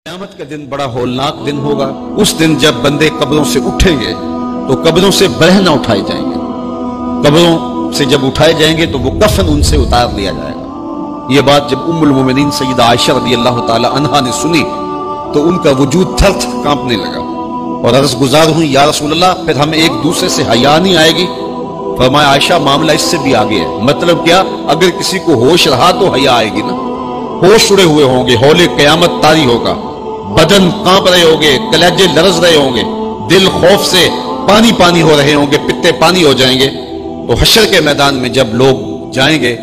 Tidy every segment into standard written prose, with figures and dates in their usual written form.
قیامت کا دن بڑا ہولناک دن ہوگا۔ اس دن جب بندے قبروں سے اٹھیں گے تو قبروں سے برہنہ اٹھائے جائیں گے، قبروں سے جب اٹھائے جائیں گے تو وہ کفن ان سے اتار لیا جائے گا۔ یہ بات جب ام المومنین سیدہ عائشہ رضی اللہ تعالی عنہا نے سنی تو ان کا وجود تھر تھر کانپنے لگا اور عرض گزار ہوئی، یا رسول اللہ پھر ہمیں ایک دوسرے سے حیا نہیں آئے گی؟ فرمایا عائشہ معاملہ اس سے بھی آگے ہے۔ مطلب کیا؟ اگر کسی کو ہوش رہا تو حیا آئے گی نا، ہوش اڑے ہوئے ہوں گے، ہول قیامت طاری ہوگا، بدن کانپ رہے ہوں گے، کلیجے لرز رہے ہوں گے، دل خوف سے پانی پانی ہو رہے ہوں گے، پتے پانی ہو جائیں گے۔ تو حشر کے میدان میں جب لوگ جائیں گے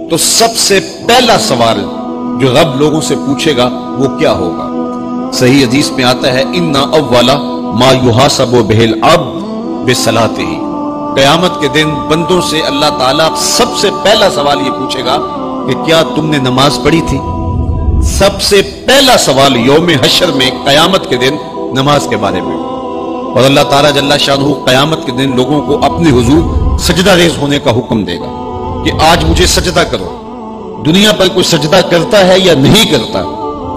تو سب سے پہلا سوال جو رب لوگوں سے پوچھے گا وہ کیا ہوگا؟ صحیح حدیث میں آتا ہے ان اولا ما یحاسب بہ العبد بصلاتہ، قیامت کے دن بندوں سے اللہ تعالیٰ سب سے پہلا سوال یہ پوچھے گا کہ کیا تم نے نماز پڑھی تھی؟ سب سے پہلا سوال یوم حشر میں قیامت کے دن نماز کے بارے میں۔ اور اللہ تعالیٰ جل شانہ قیامت کے دن لوگوں کو اپنے حضور سجدہ ریز ہونے کا حکم دے گا کہ آج مجھے سجدہ کرو۔ دنیا پر کوئی سجدہ کرتا ہے یا نہیں کرتا؟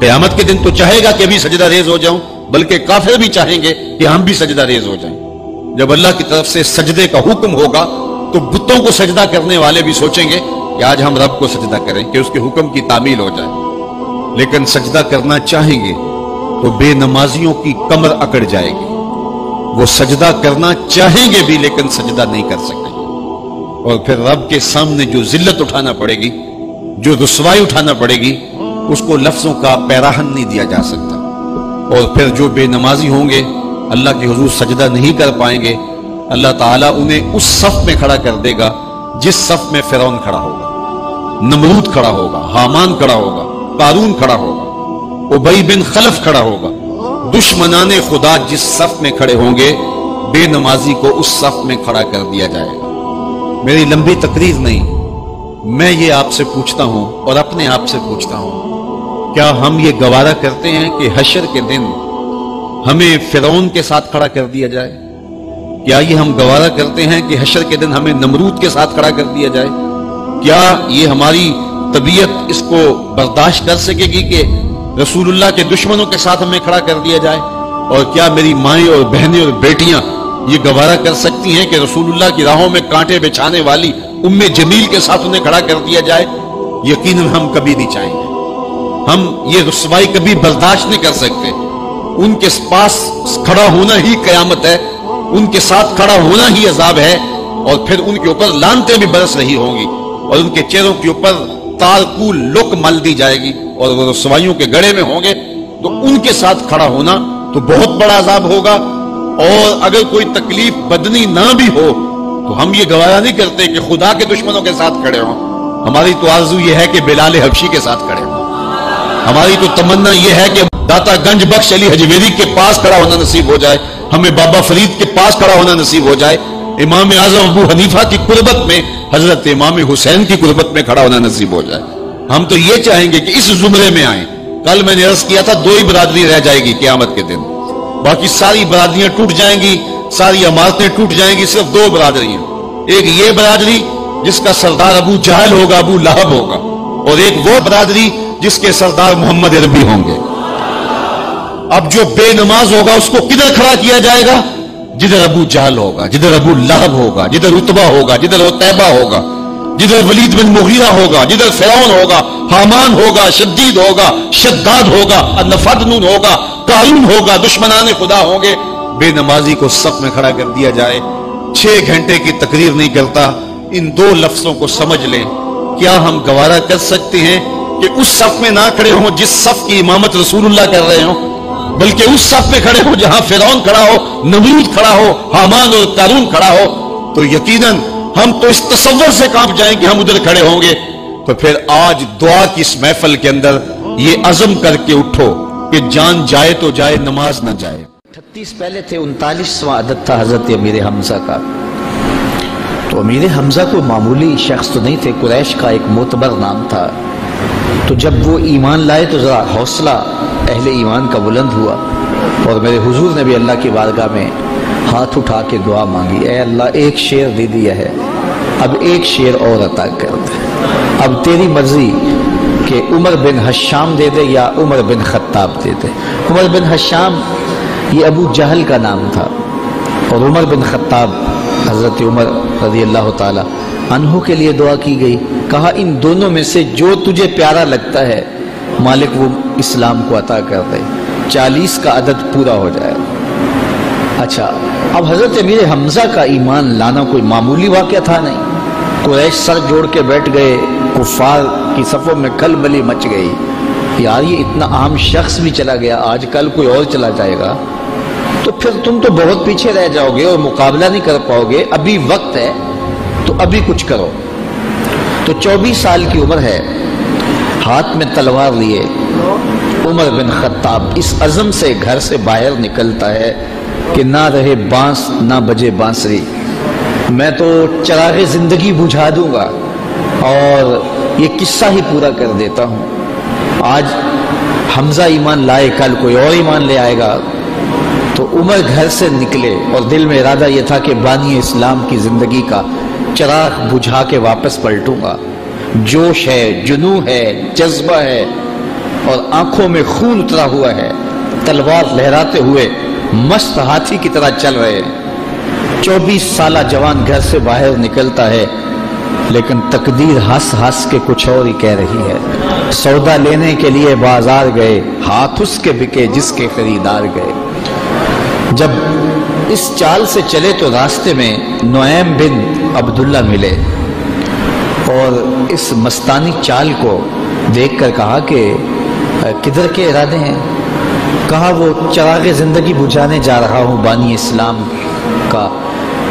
قیامت کے دن تو چاہے گا کہ ابھی سجدہ ریز ہو جاؤں، بلکہ کافر بھی چاہیں گے کہ ہم بھی سجدہ ریز ہو جائیں۔ جب اللہ کی طرف سے سجدے کا حکم ہوگا تو بتوں کو سجدہ کرنے والے بھی سوچیں گے کہ آج ہم رب کو سجدہ کریں کہ اس کے حکم کی تعمیل ہو جائے، لیکن سجدہ کرنا چاہیں گے تو بے نمازیوں کی کمر اکڑ جائے گی۔ وہ سجدہ کرنا چاہیں گے بھی لیکن سجدہ نہیں کر سکیں گے، اور پھر رب کے سامنے جو ذلت اٹھانا پڑے گی، جو رسوائی اٹھانا پڑے گی، اس کو لفظوں کا پیراہن نہیں دیا جا سکتا۔ اور پھر جو بے نمازی ہوں گے اللہ کے حضور سجدہ نہیں کر پائیں گے، اللہ تعالیٰ انہیں اس صف میں کھڑا کر دے گا جس صف میں فرعون کھڑا ہوگا، نمرود کھڑا ہوگا، حامان کھڑا ہوگا، قارون کھڑا ہوگا، ابی بن خلف کھڑا ہوگا۔ دشمنان خدا جس صف میں کھڑے ہوں گے بے نمازی کو اس صف میں کھڑا کر دیا جائے گا۔ میری لمبی تقریر نہیں، میں یہ آپ سے پوچھتا ہوں اور اپنے آپ سے پوچھتا ہوں، کیا ہم یہ گوارا کرتے ہیں کہ حشر کے دن ہمیں فرعون کے ساتھ کھڑا کر دیا جائے؟ کیا یہ ہم گوارا کرتے ہیں کہ حشر کے دن ہمیں نمرود کے ساتھ کھڑا کر دیا جائے؟ کیا یہ ہماری طبیعت اس کو برداشت کر سکے گی کہ رسول اللہ کے دشمنوں کے ساتھ ہمیں کھڑا کر دیا جائے؟ اور کیا میری مائیں اور بہنیں اور بیٹیاں یہ گوارا کر سکتی ہیں کہ رسول اللہ کی راہوں میں کانٹے بچھانے والی ام جمیل کے ساتھ انہیں کھڑا کر دیا جائے؟ یقیناً ہم کبھی نہیں چاہیں گے، ہم یہ رسوائی کبھی برداشت نہیں کر سکتے۔ ان کے پاس کھڑا ہونا ہی قیامت ہے، ان کے ساتھ کھڑا ہونا ہی عذاب ہے، اور پھر ان کے اوپر لعنتیں بھی برس رہی ہوں گی اور ان کے چہروں کے اوپر تارکول لک مل دی جائے گی اور وہ رسوائیوں کے گڑے میں ہوں گے۔ تو ان کے ساتھ کھڑا ہونا تو بہت بڑا عذاب ہوگا، اور اگر کوئی تکلیف بدنی نہ بھی ہو تو ہم یہ گوارا نہیں کرتے کہ خدا کے دشمنوں کے ساتھ کھڑے ہوں۔ ہماری تو آرزو یہ ہے کہ بلال حبشی کے ساتھ کھڑے ہوں، ہماری تو تمنا یہ ہے کہ داتا گنج بخش علی حجویری کے پاس کھڑا ہونا نصیب ہو جائے، ہمیں بابا فرید کے پاس کھڑا ہونا نصیب ہو جائے، امام اعظم ابو حنیفہ کی قربت میں، حضرت امام حسین کی قربت میں کھڑا ہونا نصیب ہو جائے۔ ہم تو یہ چاہیں گے کہ اس زمرے میں آئیں۔ کل میں نے عرض کیا تھا 2 ہی برادری رہ جائے گی قیامت کے دن، باقی ساری برادریاں ٹوٹ جائیں گی، ساری عمارتیں ٹوٹ جائیں گی، صرف 2 برادریاں، ایک یہ برادری جس کا سردار ابو جہل ہوگا، ابو لہب ہوگا، اور ایک وہ برادری جس کے سردار محمد عربی ہوں گے۔ اب جو بے نماز ہوگا اس کو کدھر کھڑا کیا جائے گا؟ جدھر ابو جہل ہوگا، جدھر ابو لہب ہوگا، جدھر عتبہ ہوگا، جدھر عتیبہ ہوگا، جدھر ولید بن مغیرہ ہوگا، جدھر فرعون ہوگا، حامان ہوگا، شدید ہوگا، شداد ہوگا، نفدنون ہوگا، قارون ہوگا، دشمنان خدا ہوں گے۔ بے نمازی کو صف میں کھڑا کر دیا جائے۔ 6 گھنٹے کی تقریر نہیں کرتا، ان 2 لفظوں کو سمجھ لیں۔ کیا ہم گوارا کر سکتے ہیں کہ اس صف میں نہ کھڑے ہوں جس صف کی امامت رسول اللہ کر رہے ہوں، بلکہ اس صف میں کھڑے ہوں جہاں فرعون کھڑا ہو، نمرود کھڑا ہو، حامان اور قارون کھڑا ہو؟ تو یقیناً ہم تو اس تصور سے کانپ جائیں کہ ہم ادھر کھڑے ہوں گے۔ تو پھر آج دعا کی اس محفل کے اندر یہ عزم کر کے اٹھو کہ جان جائے تو جائے، نماز نہ جائے۔ 38 پہلے تھے، 39واں عدد تھا حضرت امیر حمزہ کا۔ تو امیر حمزہ کوئی معمولی شخص تو نہیں تھے، قریش کا ایک معتبر نام تھا۔ تو جب وہ ایمان لائے تو ذرا حوصلہ اہل ایمان کا بلند ہوا، اور میرے حضور نے بھی اللہ کی بارگاہ میں ہاتھ اٹھا کے دعا مانگی، اے اللہ ایک شعر دے دیا ہے، اب ایک شعر اور عطا کر دے، اب تیری مرضی کہ عمر بن حشام دے دے یا عمر بن خطاب دے دے۔ عمر بن حشام یہ ابو جہل کا نام تھا، اور عمر بن خطاب حضرت عمر رضی اللہ تعالی عنہ کے لیے دعا کی گئی، کہا ان دونوں میں سے جو تجھے پیارا لگتا ہے مالک وہ اسلام کو عطا کر دے، 40 کا عدد پورا ہو جائے۔ اچھا، اب حضرت امیر حمزہ کا ایمان لانا کوئی معمولی واقعہ تھا نہیں۔ قریش سر جوڑ کے بیٹھ گئے، کفار کی صفوں میں کھلبلی مچ گئی، یار یہ اتنا عام شخص بھی چلا گیا، آج کل کوئی اور چلا جائے گا تو پھر تم تو بہت پیچھے رہ جاؤ گے اور مقابلہ نہیں کر پاؤ گے، ابھی وقت ہے تو ابھی کچھ کرو۔ تو 24 سال کی عمر ہے، ہاتھ میں تلوار لیے عمر بن خطاب اس عزم سے گھر سے باہر نکلتا ہے کہ نہ رہے بانس نہ بجے بانسری، میں تو چراغ زندگی بجھا دوں گا اور یہ قصہ ہی پورا کر دیتا ہوں۔ آج حمزہ ایمان لائے، کل کوئی اور ایمان لے آئے گا۔ تو عمر گھر سے نکلے اور دل میں ارادہ یہ تھا کہ بانی اسلام کی زندگی کا چراغ بجھا کے واپس پلٹوں گا۔ جوش ہے، جنون ہے، جذبہ ہے اور آنکھوں میں خون اترا ہوا ہے، تلوار لہراتے ہوئے مست ہاتھی کی طرح چل رہے ہیں۔ 24 سالہ جوان گھر سے باہر نکلتا ہے، لیکن تقدیر ہنس ہنس کے کچھ اور ہی کہہ رہی ہے۔ سودا لینے کے لیے بازار گئے، ہاتھ اس کے بکے جس کے خریدار گئے۔ جب اس چال سے چلے تو راستے میں نعیم بن عبداللہ ملے اور اس مستانی چال کو دیکھ کر کہا کہ کدھر کے ارادے ہیں؟ کہا وہ چراغ زندگی بجھانے جا رہا ہوں بانی اسلام کا،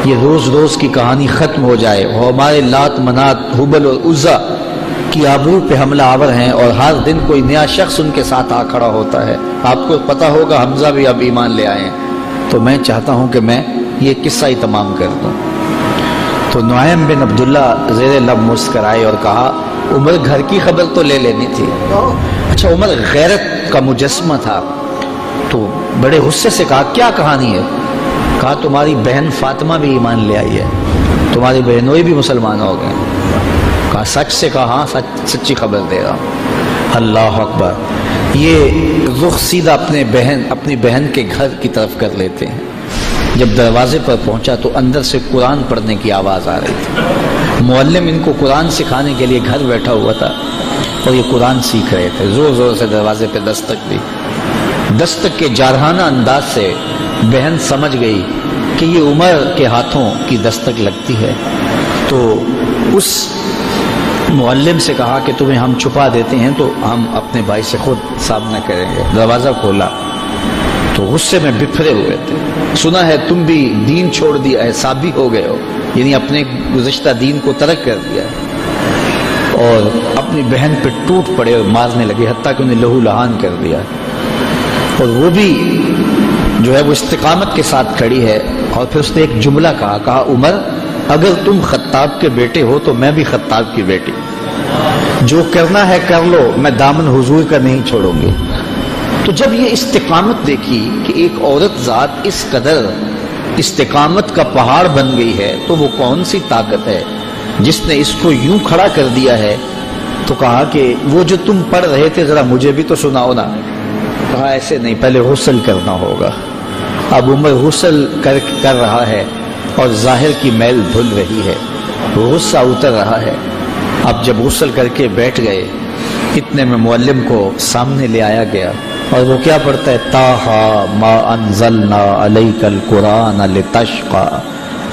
یہ روز روز کی کہانی ختم ہو جائے، وہ ہمارے لات منات حبل اور عزا کی آبرو پہ حملہ آور ہیں اور ہر دن کوئی نیا شخص ان کے ساتھ آ کھڑا ہوتا ہے۔ آپ کو پتہ ہوگا حمزہ بھی اب ایمان لے آئے ہیں، تو میں چاہتا ہوں کہ میں یہ قصہ ہی تمام کر دوں۔ تو نعیم بن عبداللہ زیر لب مسکرائے اور کہا عمر گھر کی خبر تو لے لینی تھی۔ اچھا، عمر غیرت کا مجسمہ تھا، تو بڑے غصے سے کہا کیا کہانی ہے؟ کہا تمہاری بہن فاطمہ بھی ایمان لے آئی ہے، تمہاری بہنوئی بھی مسلمان ہو گئے۔ کہا سچ سے؟ کہا ہاں سچی خبر دے رہا ہوں۔ اللہ اکبر! یہ رخ سیدھا اپنی بہن کے گھر کی طرف کر لیتے ہیں۔ جب دروازے پر پہنچا تو اندر سے قرآن پڑھنے کی آواز آ رہی تھی۔ معلم ان کو قرآن سکھانے کے لیے گھر بیٹھا ہوا تھا اور یہ قرآن سیکھ رہے تھے۔ زور زور سے دروازے پہ دستک دی۔ دستک کے جارحانہ انداز سے بہن سمجھ گئی کہ یہ عمر کے ہاتھوں کی دستک لگتی ہے، تو اس معلم سے کہا کہ تمہیں ہم چھپا دیتے ہیں تو ہم اپنے بھائی سے خود سامنا کریں گے۔ دروازہ کھولا تو غصے میں بفرے ہوئے تھے۔ سنا ہے تم بھی دین چھوڑ دیا ہے، صابی ہو گئے ہو، یعنی اپنے گزشتہ دین کو ترک کر دیا ہے، اور اپنی بہن پہ ٹوٹ پڑے اور مارنے لگے، حتیٰ کہ انہیں لہو لہان کر دیا۔ اور وہ بھی جو ہے وہ استقامت کے ساتھ کھڑی ہے، اور پھر اس نے ایک جملہ کہا عمر اگر تم خطاب کے بیٹے ہو تو میں بھی خطاب کی بیٹی، جو کرنا ہے کر لو، میں دامن حضور کا نہیں چھوڑوں گی۔ تو جب یہ استقامت دیکھی کہ ایک عورت ذات اس قدر استقامت کا پہاڑ بن گئی ہے، تو وہ کون سی طاقت ہے جس نے اس کو یوں کھڑا کر دیا ہے؟ تو کہا کہ وہ جو تم پڑھ رہے تھے ذرا مجھے بھی تو سناؤ نا۔ کہا ایسے نہیں، پہلے غسل کرنا ہوگا۔ اب عمر غسل کر رہا ہے اور ظاہر کی میل دھل رہی ہے، غصہ اتر رہا ہے۔ اب جب غسل کر کے بیٹھ گئے، اتنے میں معلم کو سامنے لے آیا گیا، اور وہ کیا پڑھتا ہے؟ طٰہٰ ما انزلنا علیک القرآن لتشقیٰ،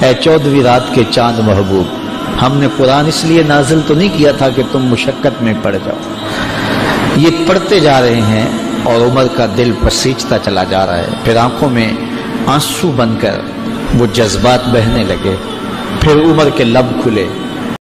اے 14ویں رات کے چاند محبوب، ہم نے قرآن اس لیے نازل تو نہیں کیا تھا کہ تم مشقت میں پڑ جاؤ۔ یہ پڑھتے جا رہے ہیں اور عمر کا دل پسیجتا چلا جا رہا ہے، پھر آنکھوں میں آنسو بن کر وہ جذبات بہنے لگے، پھر عمر کے لب کھلے،